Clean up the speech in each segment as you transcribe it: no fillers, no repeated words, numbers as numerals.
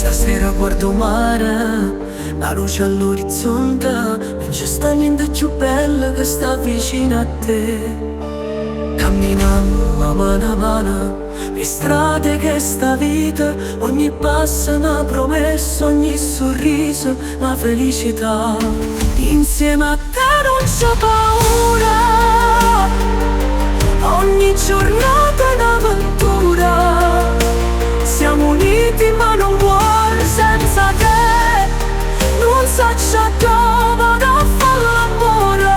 Stasera guardo mare, la luce all'orizzonte, non c'è sta niente più bella che sta vicino a te. Camminando a mano a mano, le strade che sta vita, ogni passo una promessa, ogni sorriso una felicità. Insieme a te non c'è paura, ogni giornata è un'avventura. Siamo uniti ma non vuole senza te, non saccia dove da fare l'amore.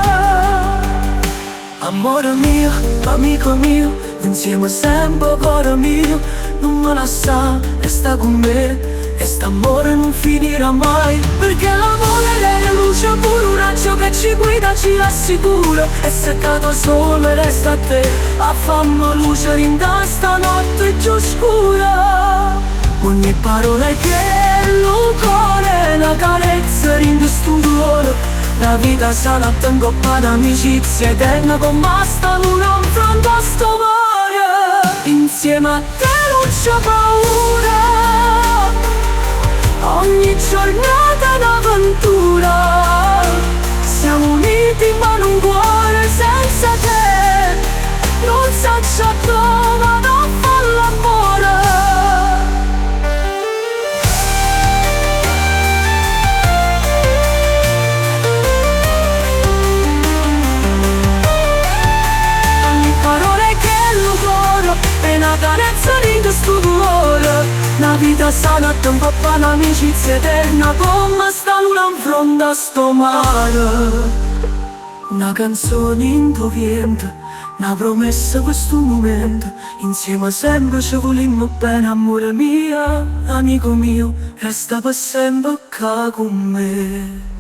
Amore mio, amico mio, insieme sempre cuore mio, non me la sa, resta con me. E st'amore non finirà mai, perché l'amore è la luce pure un raggio che ci guida, ci rassicura. E se cado solo resta a te, a fammi luce in sta notte giù scura. Ogni parola che lo cuore, una carezza rinde sto cuore. La vita sarà ingoppa d'amicizia eterna, con basta luna in fronte a sto mare. Insieme a te non c'è paura, ogni giornata è un'avventura. Siamo uniti ma non cuore senza te, non saccia dove da fare l'amore. Ogni parola che lo cuore è una carezza di sto cuore. La vita sana tempo fa l'amicizia eterna, come sta luna in fronte a sto mare. Una canzone in tuo vento, una promessa questo momento. Insieme sempre ci volimmo bene, amore mio, amico mio, resta per sempre qua con me.